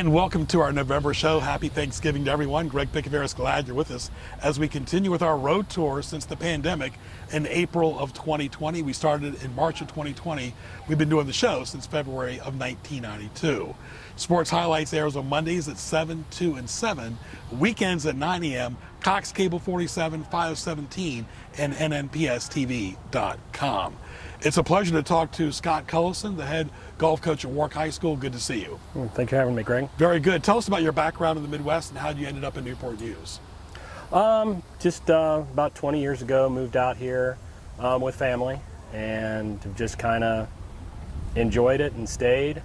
And welcome to our November show. Happy Thanksgiving to everyone. Greg Piccaveras, glad you're with us as we continue with our road tour since the pandemic in April of 2020. We started in March of 2020. We've been doing the show since February of 1992. Sports Highlights airs on Mondays at 7, 2, and 7, weekends at 9 a.m., Cox Cable 47, 517, and NNPSTV.com. It's a pleasure to talk to Scott Cullison, the head golf coach at Warwick High School. Good to see you. Thank you for having me, Greg. Very good. Tell us about your background in the Midwest and how you ended up in Newport News. About 20 years ago, moved out here with family and just kind of enjoyed it and stayed.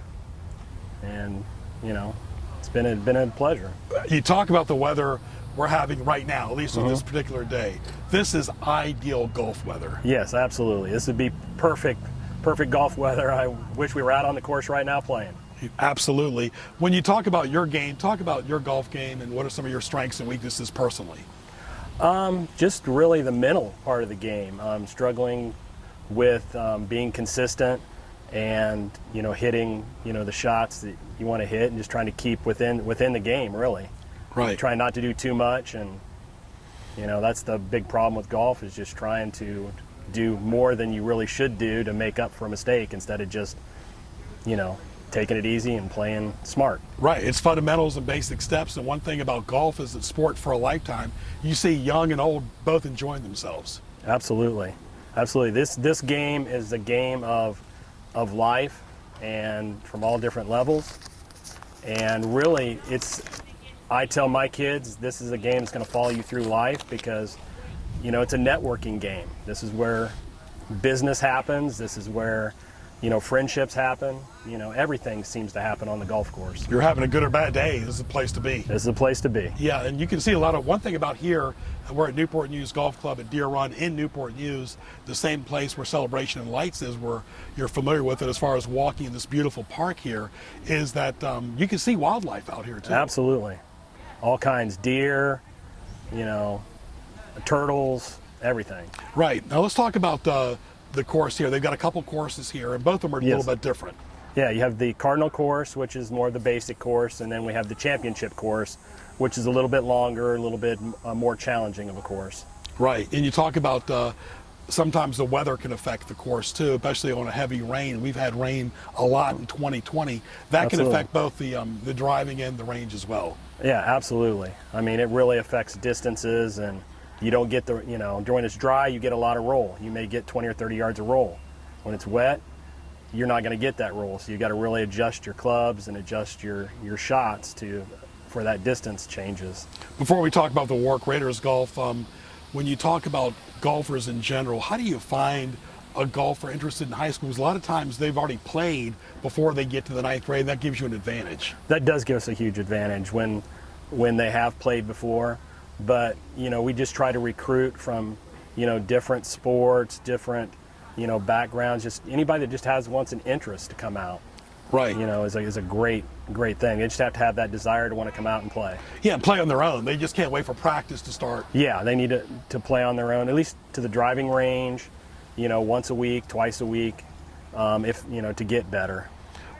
And, you know, it's been a pleasure. You talk about the weather we're having right now, at least on this particular day. This is ideal golf weather. Yes, absolutely. This would be perfect golf weather. I wish we were out on the course right now playing. Absolutely. When you talk about your game, talk about your golf game and what are some of your strengths and weaknesses personally? Just really the mental part of the game. I'm struggling with being consistent and, you know, hitting, you know, the shots that you want to hit and just trying to keep within the game, really. Right. Trying not to do too much, and, you know, that's the big problem with golf, is just trying to do more than you really should do to make up for a mistake instead of just, you know, taking it easy and playing smart. Right. It's fundamentals and basic steps, and one thing about golf is it's sport for a lifetime. You see young and old both enjoying themselves. Absolutely. Absolutely. This game is a game of life, and from all different levels. And really, I tell my kids this is a game that's going to follow you through life because, you know, it's a networking game. This is where business happens. This is where, you know, friendships happen. You know, everything seems to happen on the golf course. You're having a good or bad day, this is a place to be. This is a place to be. Yeah, and you can see one thing about here, we're at Newport News Golf Club at Deer Run in Newport News, the same place where Celebration and Lights is, where you're familiar with it as far as walking in this beautiful park here, is that you can see wildlife out here too. Absolutely. All kinds, deer, you know, turtles, everything. Right. Now let's talk about the course here. They've got a couple courses here, and both of them are a little bit different. Yeah, you have the Cardinal course, which is more the basic course, and then we have the Championship course, which is a little bit longer, a little bit more challenging of a course. Right, and you talk about sometimes the weather can affect the course too, especially on a heavy rain. We've had rain a lot in 2020. That can affect both the driving and the range as well. Yeah, absolutely. I mean, it really affects distances, and you don't get you know, during it's dry, you get a lot of roll. You may get 20 or 30 yards of roll. When it's wet, you're not going to get that roll. So you got to really adjust your clubs and adjust your shots for that distance changes. Before we talk about the Warwick Raiders golf, when you talk about golfers in general, how do you find a golfer interested in high school? Because a lot of times they've already played before they get to the ninth grade, and that gives you an advantage. That does give us a huge advantage when they have played before. But, you know, we just try to recruit from, you know, different sports, different, you know, backgrounds, just anybody that just wants an interest to come out. Right. You know, is a great thing. They just have to have that desire to want to come out and play. Yeah, and play on their own. They just can't wait for practice to start. Yeah, they need to play on their own, at least to the driving range, you know, once a week, twice a week, if, you know, to get better.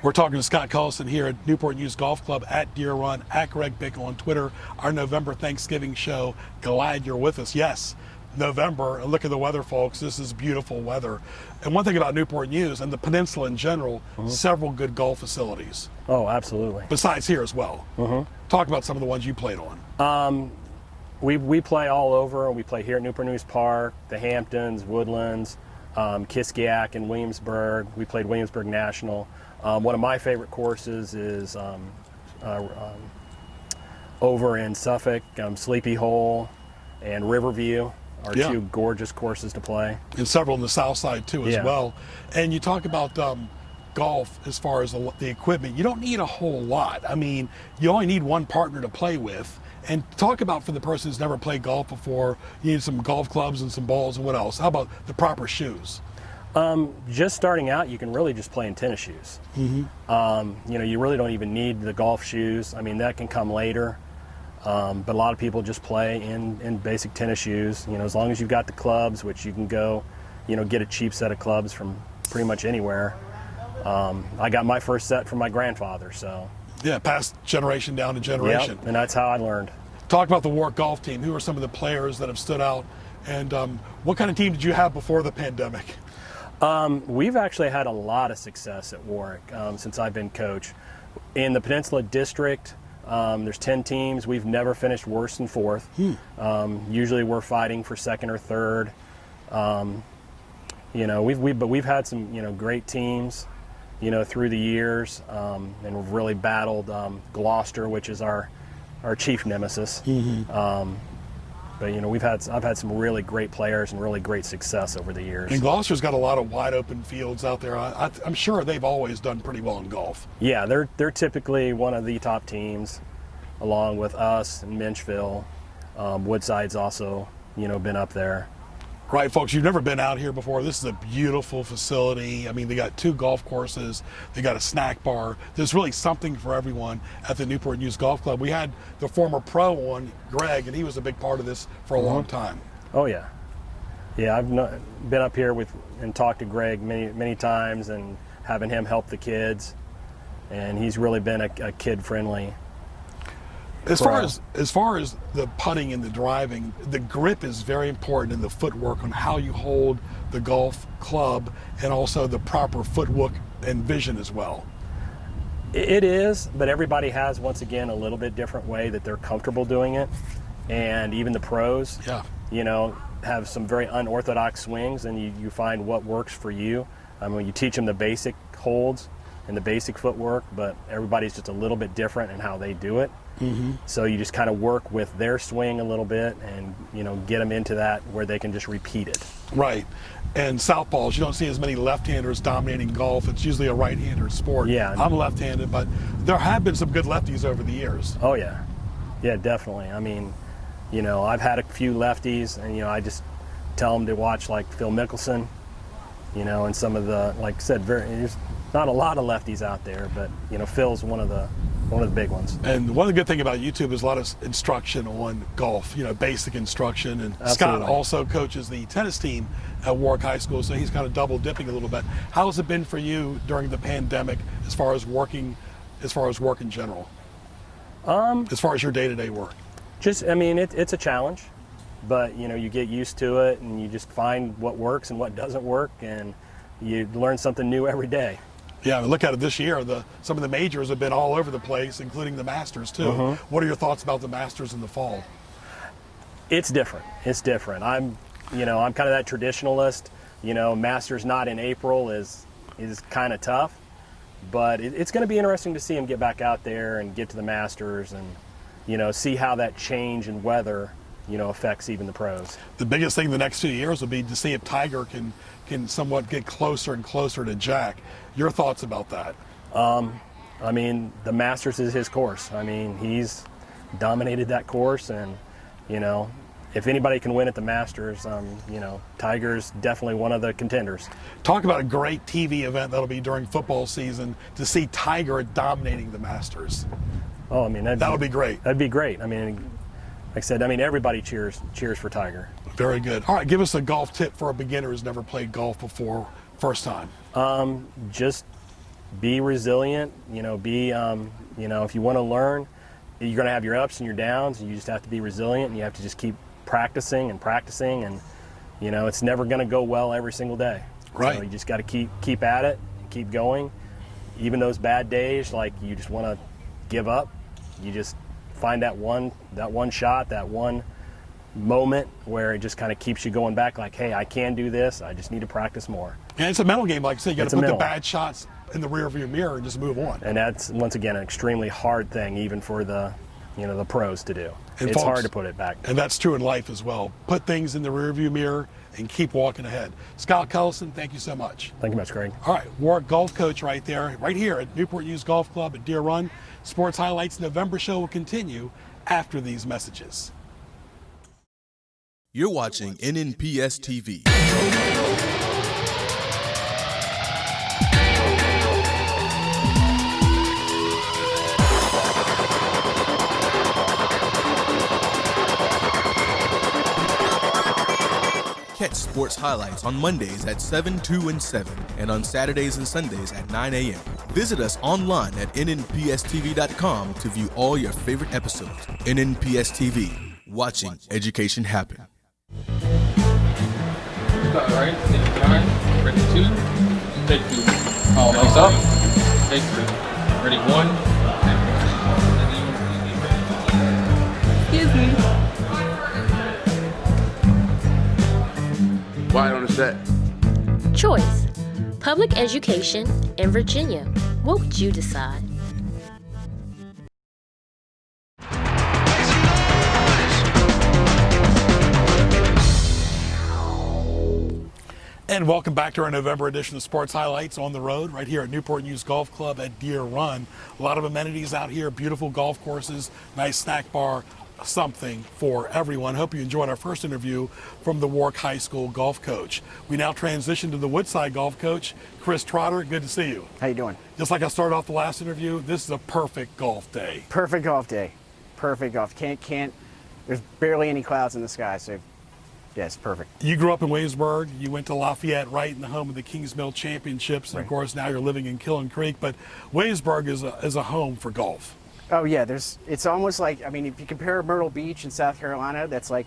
We're talking to Scott Cullison here at Newport News Golf Club at Deer Run, at Greg Bickle on Twitter, our November Thanksgiving show. Glad you're with us. Yes, November, and look at the weather, folks. This is beautiful weather. And one thing about Newport News and the peninsula in general, several good golf facilities. Oh, absolutely. Besides here as well. Talk about some of the ones you played on. We play all over. We play here at Newport News Park, the Hamptons, Woodlands, Kiskiak, and Williamsburg. We played Williamsburg National. One of my favorite courses is over in Suffolk, Sleepy Hole and Riverview are two gorgeous courses to play. And several on the south side too as well. And you talk about golf as far as the equipment. You don't need a whole lot. I mean, you only need one partner to play with. And talk about, for the person who's never played golf before, you need some golf clubs and some balls, and what else? How about the proper shoes? Just starting out, you can really just play in tennis shoes. You know, you really don't even need the golf shoes. I mean, that can come later. But a lot of people just play in basic tennis shoes. You know, as long as you've got the clubs, which you can go, you know, get a cheap set of clubs from pretty much anywhere. I got my first set from my grandfather, so Yeah, passed generation down to generation. Yep, and that's how I learned. Talk about the Warwick golf team. Who are some of the players that have stood out? And what kind of team did you have before the pandemic? We've actually had a lot of success at Warwick since I've been coach. In the Peninsula District, there's 10 teams. We've never finished worse than fourth. Usually we're fighting for second or third. But we've had some great teams through the years, and we've really battled Gloucester, which is our chief nemesis. But I've had some really great players and really great success over the years. And Gloucester's got a lot of wide open fields out there. I'm sure they've always done pretty well in golf. Yeah, they're typically one of the top teams, along with us and Minchville. Woodside's also been up there. Right, folks, you've never been out here before. This is a beautiful facility. I mean, they got 2 golf courses. They got a snack bar. There's really something for everyone at the Newport News Golf Club. We had the former pro on, Greg, and he was a big part of this for a long time. Oh, yeah. Yeah, I've been up here and talked to Greg many times, and having him help the kids. And he's really been a kid-friendly. As far as the putting and the driving, the grip is very important in the footwork on how you hold the golf club, and also the proper footwork and vision as well. It is, but everybody has, once again, a little bit different way that they're comfortable doing it. And even the pros, have some very unorthodox swings, and you find what works for you. I mean, you teach them the basic holds and the basic footwork, but everybody's just a little bit different in how they do it. So you just kind of work with their swing a little bit, and get them into that where they can just repeat it. Right. And southpaws, you don't see as many left-handers dominating golf. It's usually a right-hander sport. Yeah. I'm left-handed, but there have been some good lefties over the years. Oh yeah, yeah, definitely. I mean, I've had a few lefties, and I just tell them to watch like Phil Mickelson, and some of the, like I said, there's not a lot of lefties out there, but Phil's one of the big ones. And one of the good things about YouTube is a lot of instruction on golf, basic instruction. And Absolutely. Scott also coaches the tennis team at Warwick High School, so he's kind of double dipping a little bit. How has it been for you during the pandemic as far as work in general? As far as your day-to-day work? It's a challenge, but you get used to it, and you just find what works and what doesn't work, and you learn something new every day. Yeah, look at it this year. Some of the majors have been all over the place, including the Masters too. What are your thoughts about the Masters in the fall? It's different. I'm kind of that traditionalist. Masters not in April is kind of tough, but it's going to be interesting to see him get back out there and get to the Masters, and see how that change in weather affects even the pros. The biggest thing the next few years will be to see if Tiger can somewhat get closer and closer to Jack. Your thoughts about that? The Masters is his course. He's dominated that course, and if anybody can win at the Masters, Tiger's definitely one of the contenders. Talk about a great TV event that'll be during football season to see Tiger dominating the Masters. Oh, that would be great. That'd be great. Like I said, everybody cheers for Tiger. Very good. All right, give us a golf tip for a beginner who's never played golf before, first time. Just be resilient. If you want to learn, you're going to have your ups and your downs, and you just have to be resilient, and you have to just keep practicing, and it's never going to go well every single day. Right. So you just got to keep at it, keep going. Even those bad days, like you just want to give up, you just find that one shot, that one moment where it just kind of keeps you going back, like, hey, I can do this, I just need to practice more. And it's a mental game, like I said, you got to put the bad shots in the rear view mirror and just move on. And that's, once again, an extremely hard thing even for the pros to do. And it's folks, hard to put it back. And that's true in life as well. Put things in the rear view mirror and keep walking ahead. Scott Kellison, thank you so much. Thank you much, Greg. All right, Warwick golf coach right there, right here at Newport News Golf Club at Deer Run. Sports Highlights November show will continue after these messages. You're watching NNPS TV. Catch sports highlights on Mondays at 7, 2, and 7, and on Saturdays and Sundays at 9 a.m. Visit us online at nnpstv.com to view all your favorite episodes. NNPS TV, watching education happen. All right, take time. Ready 2, take 2. Oh, nice up. Take 3. Ready 1. Excuse me. Quiet on the set. Choice. Public education in Virginia. What would you decide? And welcome back to our November edition of Sports Highlights on the road, right here at Newport News Golf Club at Deer Run. A lot of amenities out here, beautiful golf courses, nice snack bar, something for everyone. Hope you enjoyed our first interview from the Warwick High School golf coach. We now transition to the Woodside golf coach, Chris Trotter. Good to see you. How you doing? Just like I started off the last interview, this is a perfect golf day. Perfect golf day. Perfect golf. Can't. There's barely any clouds in the sky, so yeah, it's perfect. You grew up in Waynesburg. You went to Lafayette, right in the home of the Kings Mill Championships. And Right. of course, now you're living in Killen Creek. But Waynesburg is a home for golf. Oh yeah, it's almost like, I mean, if you compare Myrtle Beach in South Carolina, that's like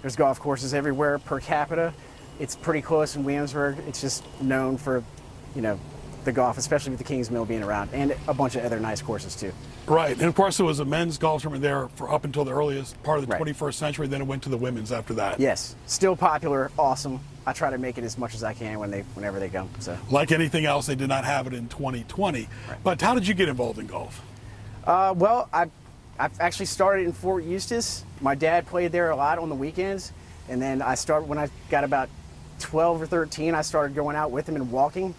there's golf courses everywhere per capita. It's pretty close in Williamsburg. It's just known for, the golf, especially with the Kings Mill being around, and a bunch of other nice courses too. Right, and of course there was a men's golf tournament there for up until the earliest part of the Right. 21st century. Then it went to the women's after that. Yes, still popular, awesome. I try to make it as much as I can whenever they come. So. Like anything else, they did not have it in 2020. Right. But how did you get involved in golf? Well, I've actually started in Fort Eustis. My dad played there a lot on the weekends, and then when I got about 12 or 13, I started going out with him and walking.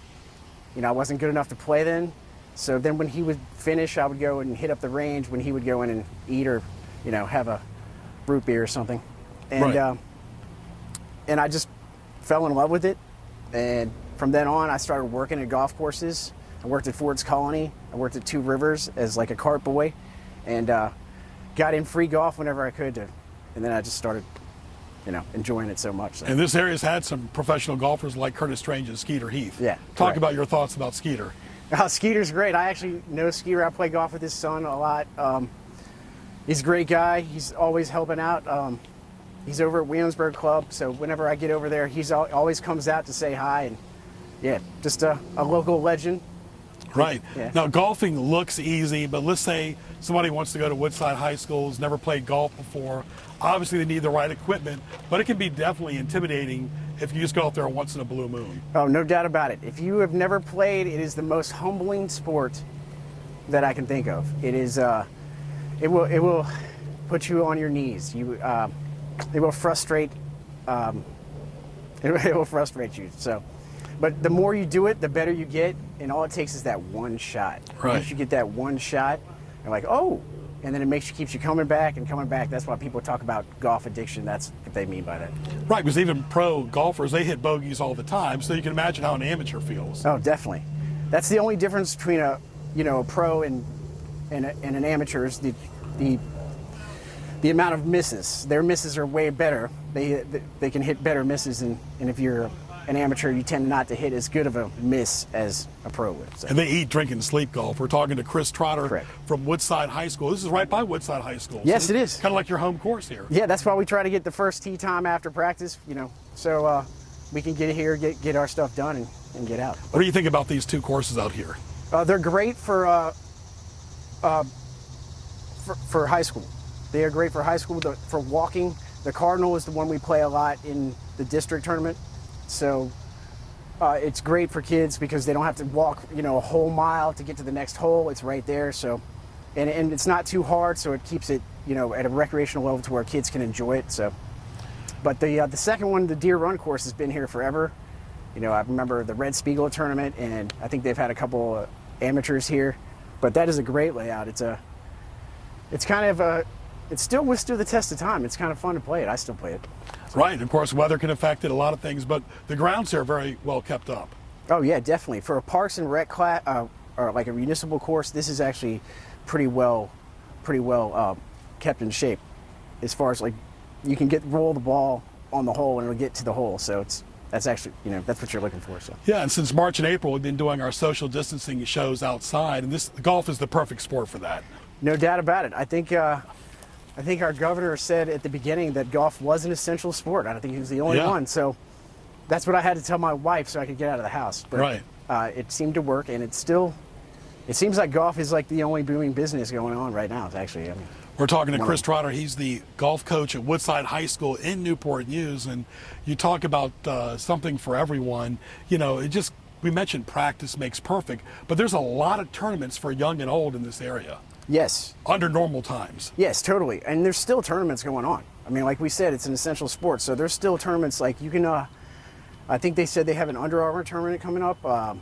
I wasn't good enough to play then, so then when he would finish, I would go and hit up the range when he would go in and eat or, have a root beer or something. And Right. And I just fell in love with it, and from then on, I started working at golf courses. I worked at Ford's Colony. I worked at Two Rivers as like a cart boy, and got in free golf whenever I could. And then I just started, enjoying it so much. So. And this area's had some professional golfers like Curtis Strange and Skeeter Heath. Yeah, Talk correct. about your thoughts about Skeeter. Skeeter's great. I actually know Skeeter. I play golf with his son a lot. He's a great guy. He's always helping out. He's over at Williamsburg Club, so whenever I get over there, he's always comes out to say hi. And yeah, just a local legend. Right. Yeah. Now, golfing looks easy, but let's say somebody wants to go to Woodside High School, has never played golf before. Obviously, they need the right equipment, but it can be definitely intimidating if you just go out there once in a blue moon. Oh, no doubt about it. If you have never played, it is the most humbling sport that I can think of. It is. It will put you on your knees. It will frustrate. It will frustrate you. So. But the more you do it, the better you get, and all it takes is that one shot. Right. Once you get that one shot, you're like, oh, and then it keeps you coming back and coming back. That's why people talk about golf addiction. That's what they mean by that. Right, because even pro golfers, they hit bogeys all the time, so you can imagine how an amateur feels. Oh, definitely. That's the only difference between a pro and an amateur is the amount of misses. Their misses are way better. They can hit better misses, and if you're an amateur, you tend not to hit as good of a miss as a pro would. So. And they eat, drink, and sleep golf. We're talking to Chris Trotter Correct. from Woodside High School. This is right by Woodside High School. Yes, it is. Kind of like your home course here. Yeah, that's why we try to get the first tee time after practice, so we can get here, get our stuff done, and get out. What do you think about these two courses out here? They're great for high school. They are great for high school. For walking, the Cardinal is the one we play a lot in the district tournament. So it's great for kids because they don't have to walk, a whole mile to get to the next hole. It's right there. So, and it's not too hard, so it keeps it, at a recreational level to where kids can enjoy it. So, but the second one, the Deer Run course, has been here forever. I remember the Red Spiegel tournament, and I think they've had a couple amateurs here. But that is a great layout. It still withstood the test of time. It's kind of fun to play it. I still play it. Right, of course, weather can affect it, a lot of things, but the grounds here are very well kept up. Oh yeah, definitely. For a Parks and Rec class, or like a municipal course, this is actually pretty well kept in shape. As far as like, you can roll the ball on the hole and it'll get to the hole. So that's actually, that's what you're looking for. So Yeah, and since March and April, we've been doing our social distancing shows outside, and golf is the perfect sport for that. no doubt about it. I think our governor said at the beginning that golf was an essential sport. I don't think he was the only Yeah. one. So that's what I had to tell my wife so I could get out of the house. But, Right. It seemed to work, and it seems like golf is like the only booming business going on right now. It's actually, We're talking to Chris Trotter. He's the golf coach at Woodside High School in Newport News, and you talk about something for everyone. We mentioned practice makes perfect, but there's a lot of tournaments for young and old in this area yes. under normal times. Yes, totally. And there's still tournaments going on. I mean, like we said, it's an essential sport. So there's still tournaments like you can, I think they said they have an Under Armour tournament coming up.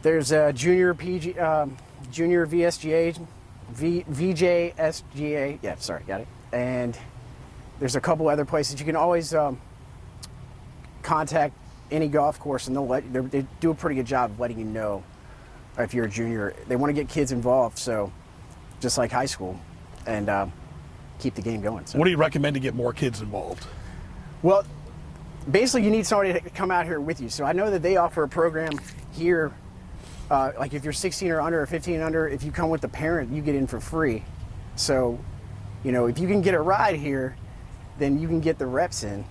There's a junior junior VSGA, VJSGA. Yeah, sorry, got it. And there's a couple other places. You can always contact any golf course and they do a pretty good job of letting you know if you're a junior. They want to get kids involved, so just like high school, and keep the game going. So. What do you recommend to get more kids involved? Well, basically you need somebody to come out here with you. So I know that they offer a program here, like if you're 16 or under or 15 and under, if you come with the parent, you get in for free. So, if you can get a ride here, then you can get the reps in,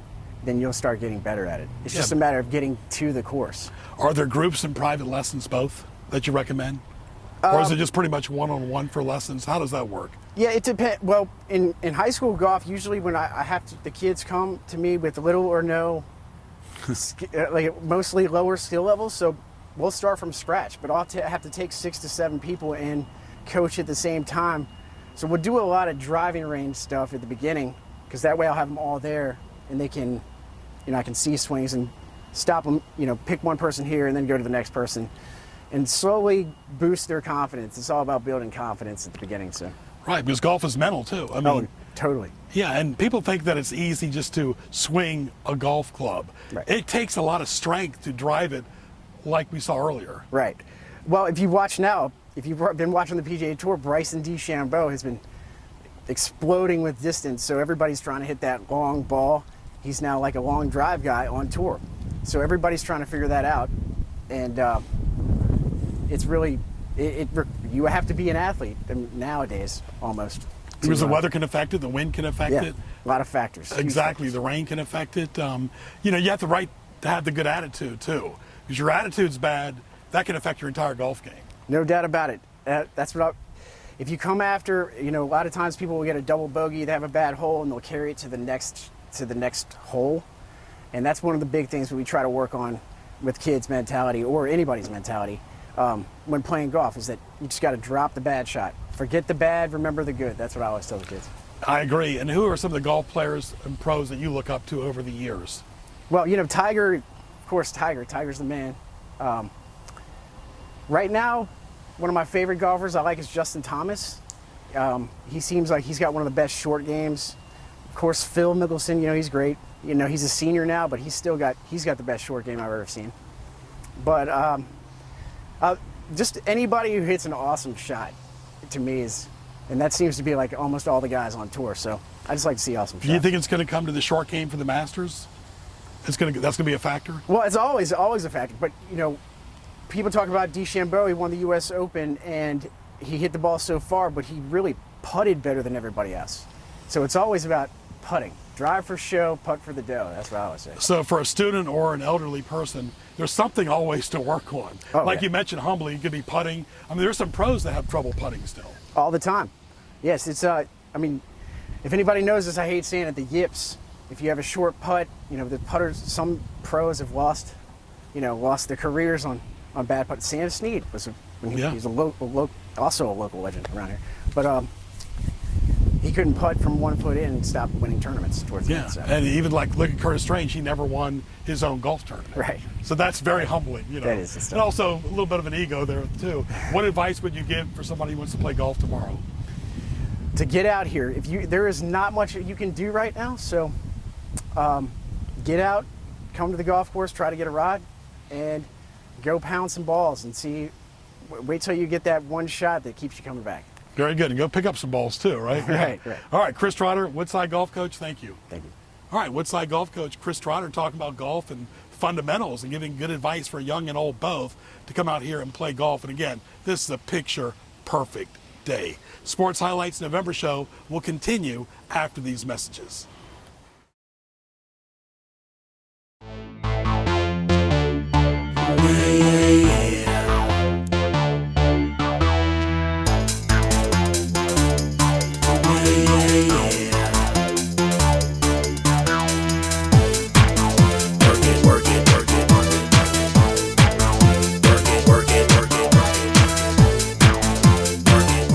then you'll start getting better at it. It's just a matter of getting to the course. Are there groups and private lessons both that you recommend? Or is it just pretty much one-on-one for lessons? How does that work? Yeah, it depends. Well, in high school golf, usually when I have the kids come to me with little or no, like mostly lower skill levels, so we'll start from scratch. But I'll have to take 6 to 7 people and coach at the same time. So we'll do a lot of driving range stuff at the beginning, because that way I'll have them all there, and they can, I can see swings and stop them, pick one person here and then go to the next person, and slowly boost their confidence. It's all about building confidence at the beginning. So. Right, because golf is mental too. I mean, totally. Yeah, and people think that it's easy just to swing a golf club. Right. It takes a lot of strength to drive it, like we saw earlier. Right. Well, if you watch now, if you've been watching the PGA Tour, Bryson DeChambeau has been exploding with distance. So everybody's trying to hit that long ball. He's now like a long drive guy on tour. So everybody's trying to figure that out, and it's really you have to be an athlete nowadays almost. Because the weather can affect it, the wind can affect it. A lot of factors. Exactly, the rain can affect it. You have to have the good attitude too. Because your attitude's bad, that can affect your entire golf game. No doubt about it. That's what if you come after, a lot of times people will get a double bogey, they have a bad hole, and they'll carry it to the next hole. And that's one of the big things that we try to work on with kids' mentality, or anybody's mentality, when playing golf, is that you just got to drop the bad shot. Forget the bad, remember the good. That's what I always tell the kids. I agree. And who are some of the golf players and pros that you look up to over the years? Well, Tiger, of course, Tiger's the man. Right now, one of my favorite golfers I like is Justin Thomas. He seems like he's got one of the best short games. Of course, Phil Mickelson, he's great. He's a senior now, but he's got the best short game I've ever seen. But just anybody who hits an awesome shot, to me and that seems to be like almost all the guys on tour. So I just like to see awesome shots. Do you think it's going to come to the short game for the Masters? That's going to be a factor? Well, it's always a factor. But, people talk about DeChambeau. He won the U.S. Open, and he hit the ball so far, but he really putted better than everybody else. So it's always about putting. Drive for show, putt for the dough. That's what I always say. So for a student or an elderly person, there's something always to work on. You mentioned humbly, you could be putting. I mean, there's some pros that have trouble putting still. All the time. Yes, it's, if anybody knows this, I hate saying it, the yips. If you have a short putt, the putters, some pros have lost their careers on bad putts. Sam Snead was he's also a local legend around here. But he couldn't putt from 1 foot in and stop winning tournaments towards the end. So. And even look at Curtis Strange, he never won his own golf tournament. Right. So that's very humbling, That is the stuff. And also a little bit of an ego there too. What advice would you give for somebody who wants to play golf tomorrow? To get out here, there is not much that you can do right now, so get out, come to the golf course, try to get a rod, and go pound some balls and wait till you get that one shot that keeps you coming back. Very good. And go pick up some balls too, right? Right. All right, Chris Trotter, Woodside Golf Coach, thank you. Thank you. All right, Woodside golf coach Chris Trotter talking about golf and fundamentals and giving good advice for young and old both to come out here and play golf. And again, this is a picture perfect day. Sports Highlights November show will continue after these messages.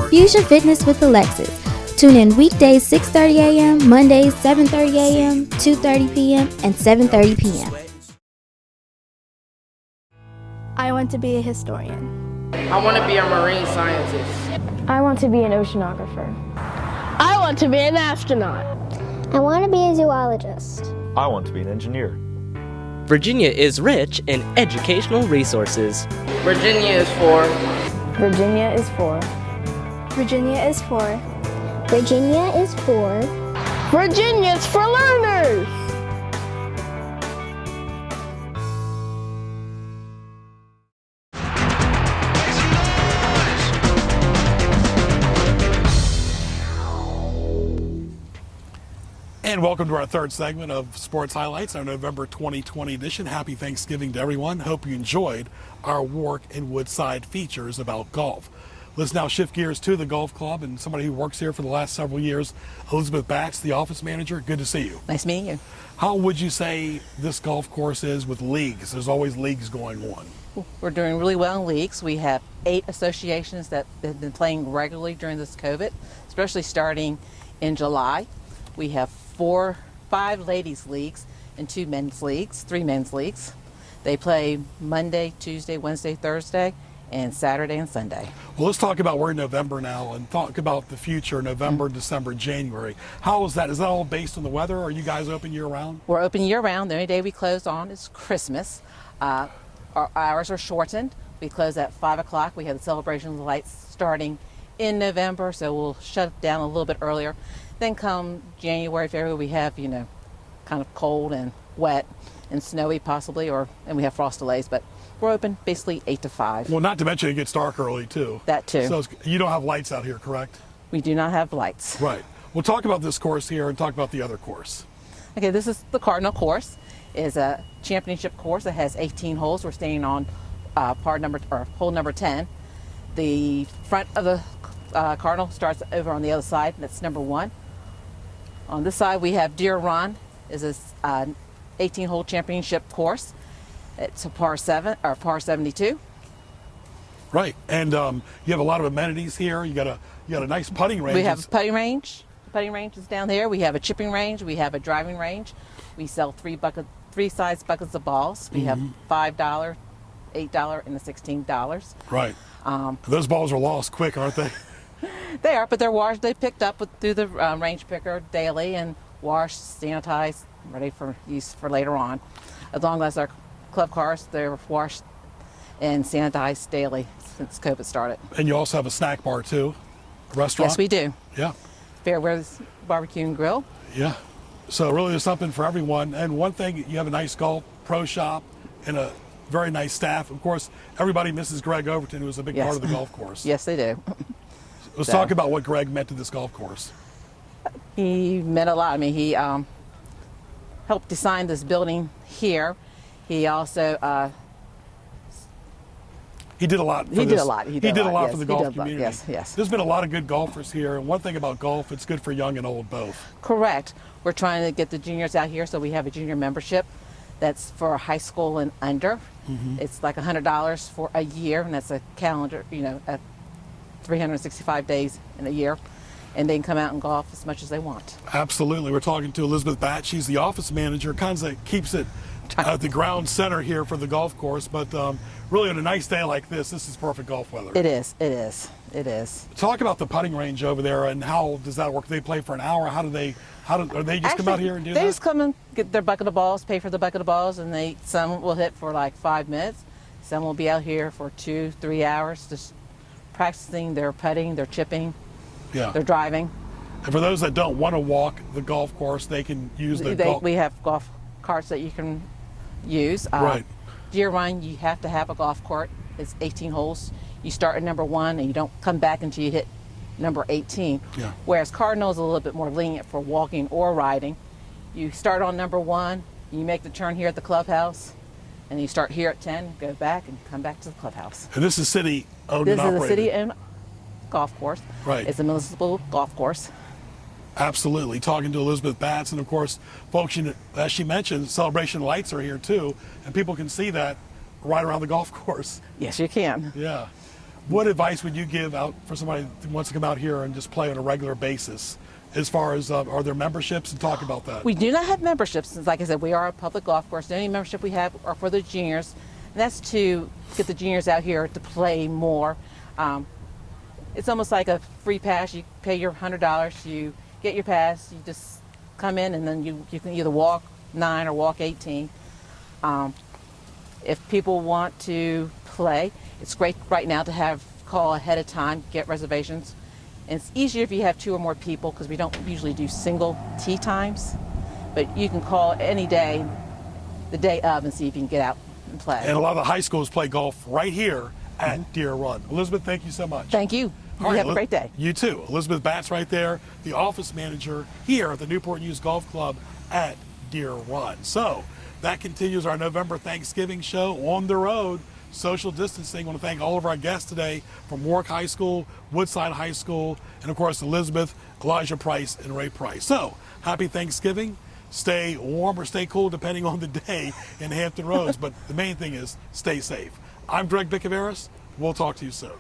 Fusion Fitness with Alexis. Tune in weekdays 6:30 a.m., Mondays 7:30 a.m., 2:30 p.m., and 7:30 p.m. I want to be a historian. I want to be a marine scientist. I want to be an oceanographer. I want to be an astronaut. I want to be a zoologist. I want to be an engineer. Virginia is rich in educational resources. Virginia is for. Virginia is for. Virginia is for. Virginia is for. Virginia's for learners. And welcome to our third segment of Sports Highlights, our November 2020 edition. Happy Thanksgiving to everyone. Hope you enjoyed our Warwick and Woodside features about golf. Let's now shift gears to the golf club and somebody who works here for the last several years, Elizabeth Batch, the office manager. Good to see you. Nice meeting you. How would you say this golf course is with leagues? There's always leagues going on. We're doing really well in leagues. We have 8 associations that have been playing regularly during this COVID, especially starting in July. We have 5 ladies leagues and 2 men's leagues, 3 men's leagues. They play Monday, Tuesday, Wednesday, Thursday, and Saturday and Sunday. Well, let's talk about we're in November now and talk about the future, November, December, January. How is that? Is that all based on the weather? Are you guys open year round? We're open year round. The only day we close on is Christmas. Our hours are shortened. We close at 5 o'clock. We have the celebration of the lights starting in November, so we'll shut down a little bit earlier. Then come January, February, we have, kind of cold and wet and snowy possibly, and we have frost delays, but we're open basically 8 to 5. Well, not to mention it gets dark early too. That too. So you don't have lights out here, correct? We do not have lights. Right. We'll talk about this course here and talk about the other course. Okay, this is the Cardinal course. It's a championship course. It has 18 holes. We're staying on hole number 10. The front of the Cardinal starts over on the other side, and that's number 1. On this side, we have Deer Run. Is a 18-hole championship course. It's a par 72. Right, and you have a lot of amenities here. You got a nice putting range. We have a putting range. The putting range is down there. We have a chipping range. We have a driving range. We sell 3 size buckets of balls. We have $5, $8, and the $16. Right. Those balls are lost quick, aren't they? They are, but they're washed. They picked up through the range picker daily and washed, sanitized, ready for use for later on. As long as our club cars, they're washed and sanitized daily since COVID started. And you also have a snack bar too, a restaurant? Yes, we do. Yeah. Fairweather's Barbecue and Grill. Yeah. So really there's something for everyone. And one thing, you have a nice golf pro shop and a very nice staff. Of course, everybody misses Greg Overton, who was a big part of the golf course. Yes, they do. Let's talk about what Greg meant to this golf course. He meant a lot. I mean, he helped design this building here. He also he did a lot. He did a lot. He did a lot for the golf community. Yes, yes. There's been a lot of good golfers here, and one thing about golf, it's good for young and old both. Correct. We're trying to get the juniors out here, so we have a junior membership that's for high school and under. It's like $100 for a year, and that's a calendar, at 365 days in a year, and they can come out and golf as much as they want. Absolutely. We're talking to Elizabeth Batch. She's the office manager, kind of keeps it at the ground center here for the golf course, but really on a nice day like this is perfect golf weather. It is, it is, it is. Talk about the putting range over there and how does that work? Do they play for an hour? Are they just come out here and do that? They just come and get their bucket of balls, pay for the bucket of balls, and some will hit for like 5 minutes. Some will be out here for 2-3 hours just practicing their putting, their chipping, their driving. And for those that don't want to walk the golf course, they can use the golf. We have golf carts that you can use. Right. Deer Run, you have to have a golf cart. It's 18 holes. You start at number 1 and you don't come back until you hit number 18. Yeah. Whereas Cardinal is a little bit more lenient for walking or riding. You start on number 1, you make the turn here at the clubhouse, and you start here at 10, go back and come back to the clubhouse. And this is city owned This and operated. is a city-owned golf course. Right. It's a municipal golf course. Absolutely. Talking to Elizabeth Batts, and of course, folks, as she mentioned, celebration lights are here too, and people can see that right around the golf course. Yes, you can. Yeah. What advice would you give out for somebody who wants to come out here and just play on a regular basis? As far as, are there memberships? And talk about that. We do not have memberships. Like I said, we are a public golf course. The only membership we have are for the juniors. And that's to get the juniors out here to play more. It's almost like a free pass. You pay your $100, you get your pass, you just come in, and then you can either walk 9 or walk 18. If people want to play, it's great right now to call ahead of time, get reservations. And it's easier if you have 2 or more people, because we don't usually do single tee times. But you can call any day, the day of, and see if you can get out and play. And a lot of the high schools play golf right here at Deer Run. Elizabeth, thank you so much. Thank you. All right, have a great day. You too. Elizabeth Batts right there, the office manager here at the Newport News Golf Club at Deer Run. So that continues our November Thanksgiving show on the road. Social distancing. I want to thank all of our guests today from Warwick High School, Woodside High School, and of course Elizabeth, Elijah Price, and Ray Price. So happy Thanksgiving. Stay warm or stay cool depending on the day in Hampton Roads, but the main thing is stay safe. I'm Greg Bicaveras. We'll talk to you soon.